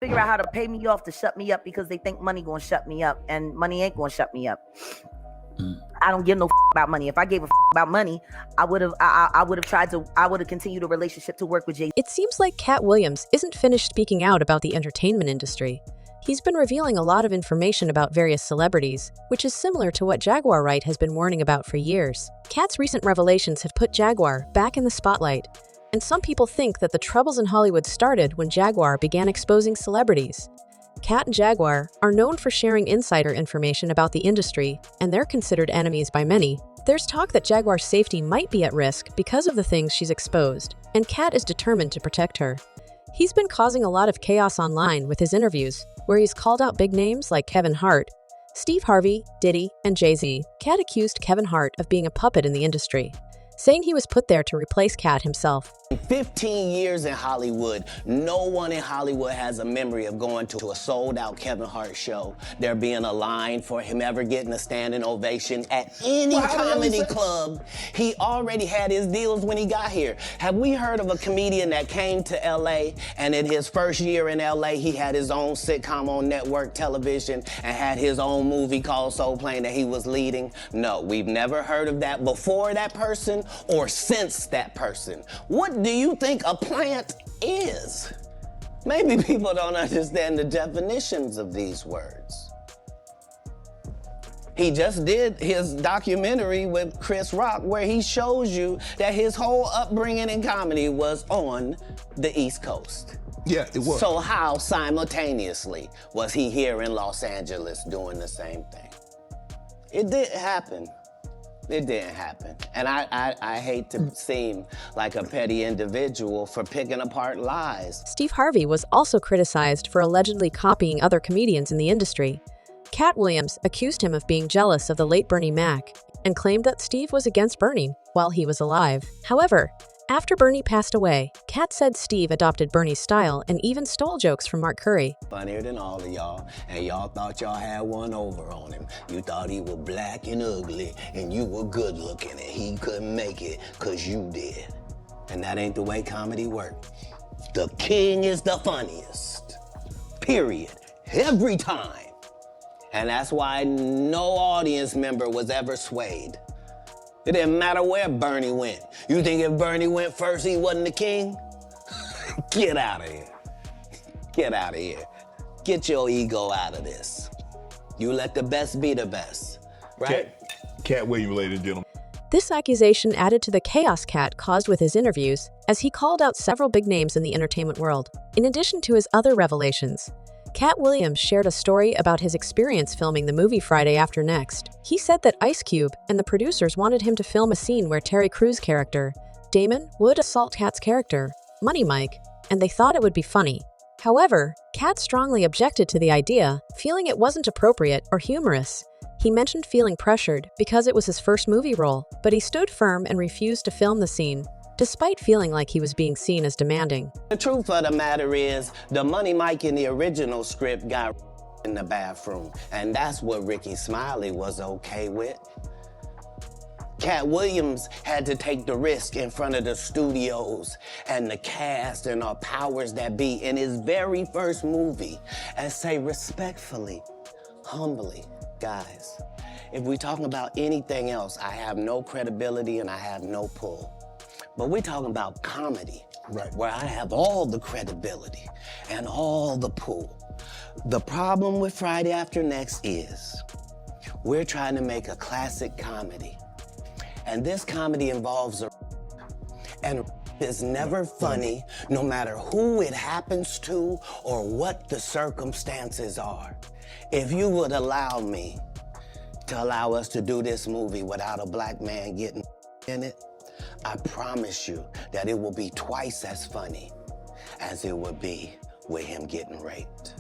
figure out how to pay me off to shut me up because they think money gonna shut me up, and money ain't gonna shut me up. I don't give no about money. If I gave a about money, I would have continued a relationship to work with Jay. It seems like Katt Williams isn't finished speaking out about the entertainment industry. He's been revealing a lot of information about various celebrities, which is similar to what Jaguar Wright has been warning about for years. Katt's recent revelations have put Jaguar back in the spotlight, and some people think that the troubles in Hollywood started when Jaguar began exposing celebrities. Katt and Jaguar are known for sharing insider information about the industry, and they're considered enemies by many. There's talk that Jaguar's safety might be at risk because of the things she's exposed, and Katt is determined to protect her. He's been causing a lot of chaos online with his interviews, where he's called out big names like Kevin Hart, Steve Harvey, Diddy, and Jay-Z. Katt accused Kevin Hart of being a puppet in the industry, saying he was put there to replace Katt himself. 15 years in Hollywood, no one in Hollywood has a memory of going to a sold-out Kevin Hart show, there being a line for him ever getting a standing ovation at any comedy club. He already had his deals when he got here. Have we heard of a comedian that came to LA and in his first year in LA, he had his own sitcom on network television and had his own movie called Soul Plane that he was leading? No, we've never heard of that before that person or since that person. What do you think a plant is? Maybe people don't understand the definitions of these words. He just did his documentary with Chris Rock where he shows you that his whole upbringing in comedy was on the East Coast. Yeah, it was. So how simultaneously was he here in Los Angeles doing the same thing? It didn't happen. It didn't happen. And I hate to seem like a petty individual for picking apart lies. Steve Harvey was also criticized for allegedly copying other comedians in the industry. Katt Williams accused him of being jealous of the late Bernie Mac and claimed that Steve was against Bernie while he was alive. However, after Bernie passed away, Katt said Steve adopted Bernie's style and even stole jokes from Mark Curry. Funnier than all of y'all, and y'all thought y'all had one over on him. You thought he was black and ugly, and you were good looking, and he couldn't make it because you did. And that ain't the way comedy works. The king is the funniest, period, every time. And that's why no audience member was ever swayed. It didn't matter where Bernie went. You think if Bernie went first, he wasn't the king? Get out of here. Get out of here. Get your ego out of this. You let the best be the best, right? Katt Williams, ladies and gentlemen. This accusation added to the chaos Katt caused with his interviews, as he called out several big names in the entertainment world. In addition to his other revelations, Katt Williams shared a story about his experience filming the movie Friday After Next. He said that Ice Cube and the producers wanted him to film a scene where Terry Crews' character, Damon, would assault Katt's character, Money Mike, and they thought it would be funny. However, Katt strongly objected to the idea, feeling it wasn't appropriate or humorous. He mentioned feeling pressured because it was his first movie role, but he stood firm and refused to film the scene, despite feeling like he was being seen as demanding. The truth of the matter is, the Money Mike in the original script got in the bathroom, and that's what Ricky Smiley was okay with. Katt Williams had to take the risk in front of the studios and the cast and our powers that be in his very first movie and say respectfully, humbly, guys, if we're talking about anything else, I have no credibility and I have no pull. But we're talking about comedy, right, where I have all the credibility and all the pull. The problem with Friday After Next is we're trying to make a classic comedy. And this comedy involves and is never funny, no matter who it happens to or what the circumstances are. If you would allow me to allow us to do this movie without a black man getting in it, I promise you that it will be twice as funny as it would be with him getting raped.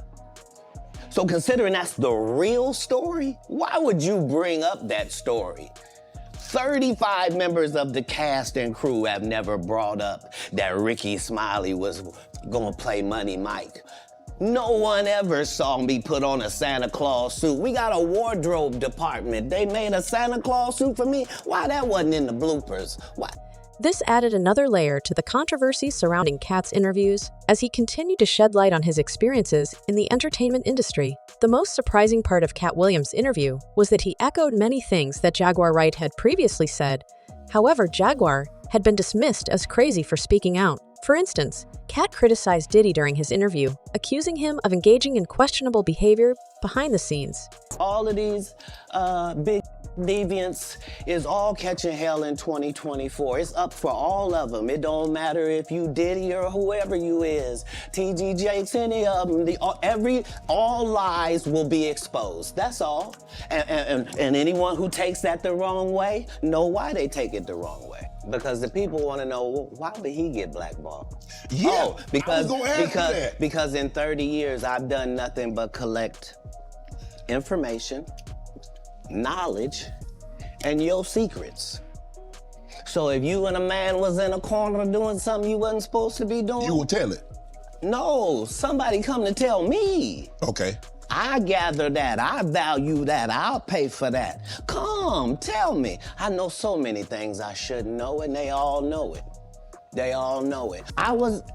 So considering that's the real story, why would you bring up that story? 35 members of the cast and crew have never brought up that Ricky Smiley was gonna play Money Mike. No one ever saw me put on a Santa Claus suit. We got a wardrobe department. They made a Santa Claus suit for me. Why that wasn't in the bloopers? Why? This added another layer to the controversy surrounding Katt's interviews as he continued to shed light on his experiences in the entertainment industry. The most surprising part of Katt Williams' interview was that he echoed many things that Jaguar Wright had previously said. However, Jaguar had been dismissed as crazy for speaking out. For instance, Katt criticized Diddy during his interview, accusing him of engaging in questionable behavior behind the scenes. All of these big deviants is all catching hell in 2024. It's up for all of them. It don't matter if you Diddy or whoever you is, TG Jakes, any of them. All lies will be exposed. That's all. And anyone who takes that the wrong way, know why they take it the wrong way. Because the people want to know, well, why did he get blackballed? Yeah, because in 30 years, I've done nothing but collect information, knowledge, and your secrets. So if you and a man was in a corner doing something you wasn't supposed to be doing, you will tell it. No, somebody come to tell me. Okay. I gather that, I value that, I'll pay for that. Come, tell me. I know so many things I shouldn't know, and they all know it. They all know it.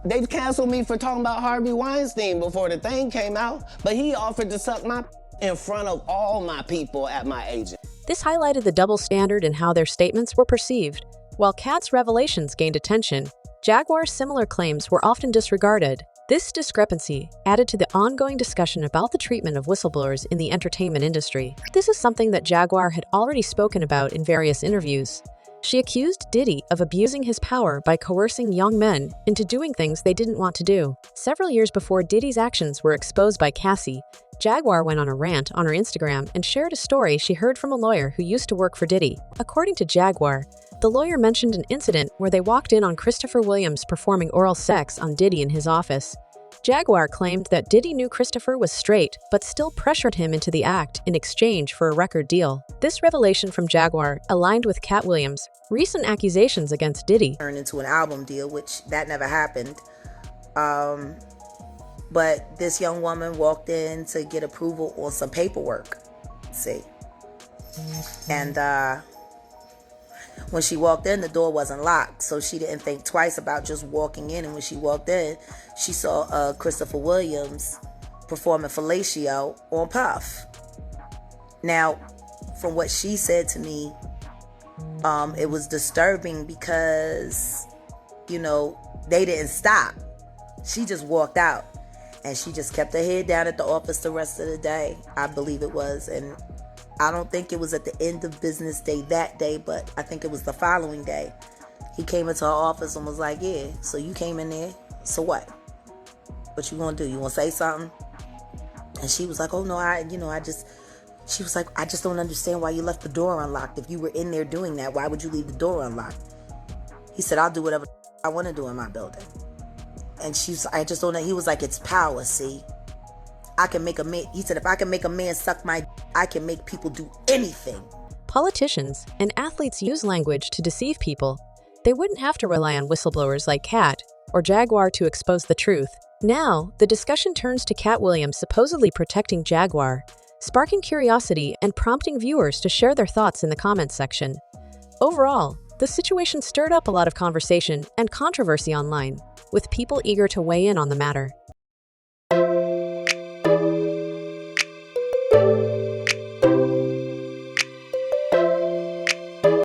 They canceled me for talking about Harvey Weinstein before the thing came out, but he offered to suck my in front of all my people at my agent. This highlighted the double standard in how their statements were perceived. While Katt's revelations gained attention, Jaguar's similar claims were often disregarded. This discrepancy added to the ongoing discussion about the treatment of whistleblowers in the entertainment industry. This is something that Jaguar had already spoken about in various interviews. She accused Diddy of abusing his power by coercing young men into doing things they didn't want to do. Several years before Diddy's actions were exposed by Cassie, Jaguar went on a rant on her Instagram and shared a story she heard from a lawyer who used to work for Diddy. According to Jaguar, the lawyer mentioned an incident where they walked in on Christopher Williams performing oral sex on Diddy in his office. Jaguar claimed that Diddy knew Christopher was straight, but still pressured him into the act in exchange for a record deal. This revelation from Jaguar aligned with Katt Williams' recent accusations against Diddy. Turned into an album deal, which that never happened. But this young woman walked in to get approval on some paperwork. See. And when she walked in, the door wasn't locked, so she didn't think twice about just walking in. And when she walked in, she saw Christopher Williams performing fellatio on Puff. Now, from what she said to me, it was disturbing because, they didn't stop. She just walked out, and she just kept her head down at the office the rest of the day, I believe it was. And I don't think it was at the end of business day that day, but I think it was the following day. He came into her office and was like, yeah, so you came in there, so what? What you gonna do? You gonna say something? And she was like, oh no, she was like, I just don't understand why you left the door unlocked. If you were in there doing that, why would you leave the door unlocked? He said, I'll do whatever I want to do in my building. And I just don't know. He was like, it's power, see? I can make a man, he said, if I can make a man suck my, I can make people do anything. Politicians and athletes use language to deceive people. They wouldn't have to rely on whistleblowers like Katt or Jaguar to expose the truth. Now, the discussion turns to Katt Williams supposedly protecting Jaguar, sparking curiosity and prompting viewers to share their thoughts in the comments section. Overall, the situation stirred up a lot of conversation and controversy online, with people eager to weigh in on the matter.